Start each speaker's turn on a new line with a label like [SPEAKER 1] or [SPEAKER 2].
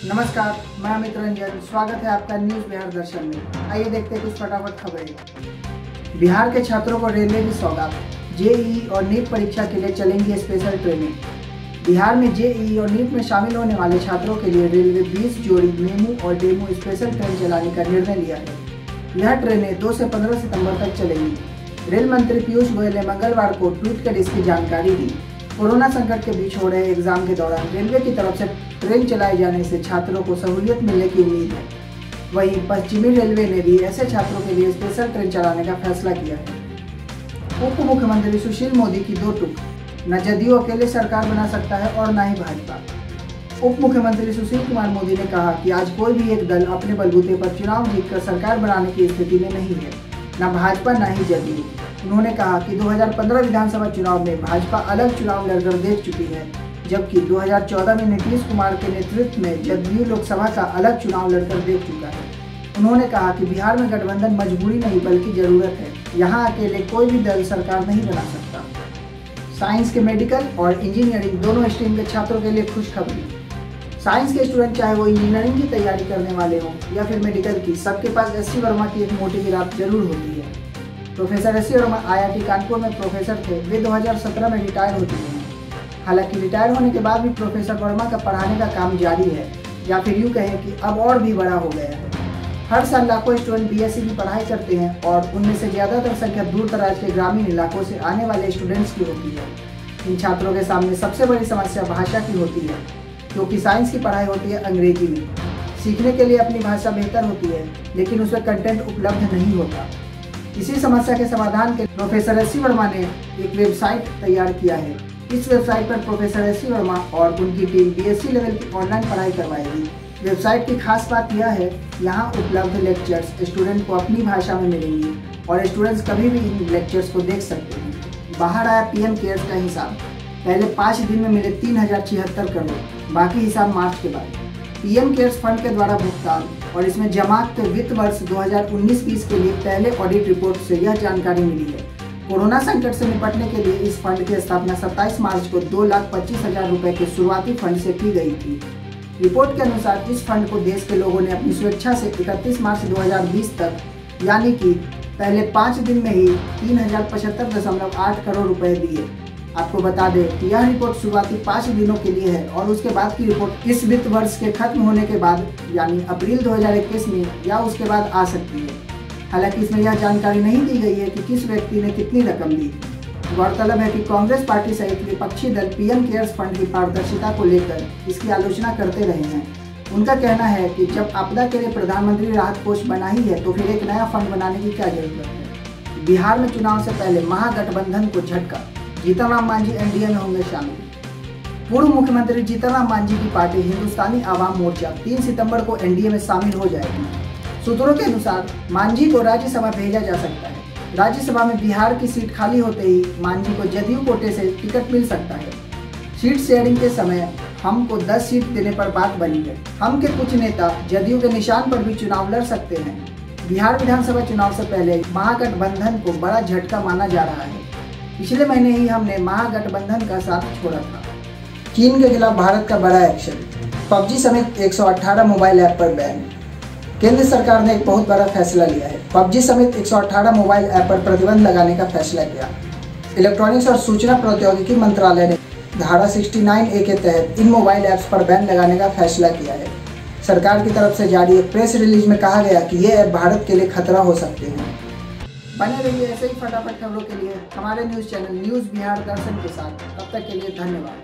[SPEAKER 1] नमस्कार, मैं अमित रंजन। स्वागत है आपका न्यूज बिहार दर्शन में। आइए देखते हैं कुछ फटाफट खबरें। बिहार के छात्रों को रेलवे की सौगात। जेईई और नीट परीक्षा के लिए चलेंगी स्पेशल ट्रेनें। बिहार में जेईई और नीट में शामिल होने वाले छात्रों के लिए रेलवे 20 जोड़ी मेमू और डेमू स्पेशल ट्रेन चलाने का निर्णय लिया है। यह ट्रेनें 2 से 15 सितंबर तक चलेंगी। रेल मंत्री पीयूष गोयल ने मंगलवार को ट्वीट कर इसकी जानकारी दी। कोरोना संकट के बीच हो रहे एग्जाम के दौरान रेलवे की तरफ से ट्रेन चलाए जाने से छात्रों को सहूलियत मिलने की उम्मीद है। वहीं पश्चिमी रेलवे ने भी ऐसे छात्रों के लिए स्पेशल ट्रेन चलाने का फैसला किया है। उप मुख्यमंत्री सुशील मोदी की दो टूक। न जदयू अकेले सरकार बना सकता है और न ही भाजपा। उप मुख्यमंत्री सुशील कुमार मोदी ने कहा कि आज कोई भी एक दल अपने बलबूते पर चुनाव जीतकर सरकार बनाने की स्थिति में नहीं है, न भाजपा न ही जदयू। उन्होंने कहा कि 2015 विधानसभा चुनाव में भाजपा अलग चुनाव लड़कर देख चुकी है, जबकि 2014 में नीतीश कुमार के नेतृत्व में जदयू लोकसभा का अलग चुनाव लड़कर देख चुका है। उन्होंने कहा कि बिहार में गठबंधन मजबूरी नहीं बल्कि जरूरत है। यहाँ अकेले कोई भी दल सरकार नहीं बना सकता। साइंस के मेडिकल और इंजीनियरिंग दोनों स्ट्रीम के छात्रों के लिए खुशखबरी। साइंस के स्टूडेंट चाहे वो इंजीनियरिंग की तैयारी करने वाले हों या फिर मेडिकल की, सबके पास एससी वर्मा की एक मोटी किताब जरूर होती है। Professor SC Verma IIT Kanpur में प्रोफेसर थे। वे 2017 में रिटायर हो चुके हैं। हालांकि रिटायर होने के बाद भी प्रोफेसर वर्मा का पढ़ाने का काम जारी है, या फिर यूँ कहें कि अब और भी बड़ा हो गया है। हर साल लाखों स्टूडेंट BSc की पढ़ाई करते हैं और उनमें से ज़्यादातर संख्या दूर दराज के ग्रामीण इलाकों से आने वाले स्टूडेंट्स की होती है। इन छात्रों के सामने सबसे बड़ी समस्या भाषा की होती है, क्योंकि साइंस की पढ़ाई होती है अंग्रेजी में। सीखने के लिए अपनी भाषा बेहतर होती है, लेकिन उसमें कंटेंट उपलब्ध नहीं होता। इसी समस्या के समाधान के प्रोफेसर एससी वर्मा ने एक वेबसाइट तैयार किया है। इस वेबसाइट पर प्रोफेसर एससी वर्मा और उनकी टीम BSc लेवल की ऑनलाइन पढ़ाई करवाएगी। वेबसाइट की खास बात यह है, यहाँ उपलब्ध लेक्चर्स स्टूडेंट को अपनी भाषा में मिलेंगी और स्टूडेंट्स कभी भी इन लेक्चर्स को देख सकते हैं। बाहर आया PM केयर्स का हिसाब। पहले 5 दिन में मिले 3076 करोड़, बाकी हिसाब मार्च के बाद। PM केयर्स फंड के द्वारा भुगतान और इसमें जमा के वित्त वर्ष 2019-20 के लिए पहले ऑडिट रिपोर्ट से यह जानकारी मिली है। कोरोना संकट से निपटने के लिए इस फंड की स्थापना 27 मार्च को 2,25,000 रुपए के शुरुआती फंड से की गई थी। रिपोर्ट के अनुसार इस फंड को देश के लोगों ने अपनी स्वेच्छा से 31 मार्च 2020 तक, यानी कि पहले 5 दिन में ही 3,075.8 करोड़ रुपए दिए। आपको बता दें कि यह रिपोर्ट शुरुआती 5 दिनों के लिए है और उसके बाद की रिपोर्ट इस वित्त वर्ष के खत्म होने के बाद, यानी अप्रैल 2021 में या उसके बाद आ सकती है। हालांकि इसमें यह जानकारी नहीं दी गई है कि किस व्यक्ति ने कितनी रकम दी। गौरतलब है कि कांग्रेस पार्टी सहित विपक्षी दल PM केयर्स फंड की पारदर्शिता को लेकर इसकी आलोचना करते रहे हैं। उनका कहना है कि जब आपदा के लिए प्रधानमंत्री राहत कोष बना ही है तो फिर एक नया फंड बनाने की क्या जरूरत है। बिहार में चुनाव से पहले महागठबंधन को झटका। जीतन राम मांझी NDA में होंगे शामिल। पूर्व मुख्यमंत्री जीतन राम मांझी की पार्टी हिंदुस्तानी आवाम मोर्चा 3 सितंबर को NDA में शामिल हो जाएगी। सूत्रों के अनुसार मांझी को राज्यसभा भेजा जा सकता है। राज्यसभा में बिहार की सीट खाली होते ही मांझी को जदयू कोटे से टिकट मिल सकता है। सीट शेयरिंग के समय हम को 10 सीट देने पर बात बनी है। हम के कुछ नेता जदयू के निशान पर भी चुनाव लड़ सकते हैं। बिहार विधानसभा चुनाव से पहले महागठबंधन को बड़ा झटका माना जा रहा है। पिछले महीने ही हमने महागठबंधन का साथ छोड़ा था। चीन के खिलाफ भारत का बड़ा एक्शन। PUBG समेत 118 मोबाइल ऐप पर बैन। केंद्र सरकार ने एक बहुत बड़ा फैसला लिया है। PUBG समेत 118 मोबाइल ऐप पर प्रतिबंध लगाने का फैसला किया। इलेक्ट्रॉनिक्स और सूचना प्रौद्योगिकी मंत्रालय ने धारा 69A के तहत इन मोबाइल ऐप्स पर बैन लगाने का फैसला किया है। सरकार की तरफ से जारी एक प्रेस रिलीज में कहा गया कि ये ऐप भारत के लिए खतरा हो सकते हैं। बने रहिए ऐसे ही फटाफट खबरों के लिए हमारे न्यूज़ चैनल न्यूज़ बिहार दर्शन के साथ। तब तक के लिए धन्यवाद।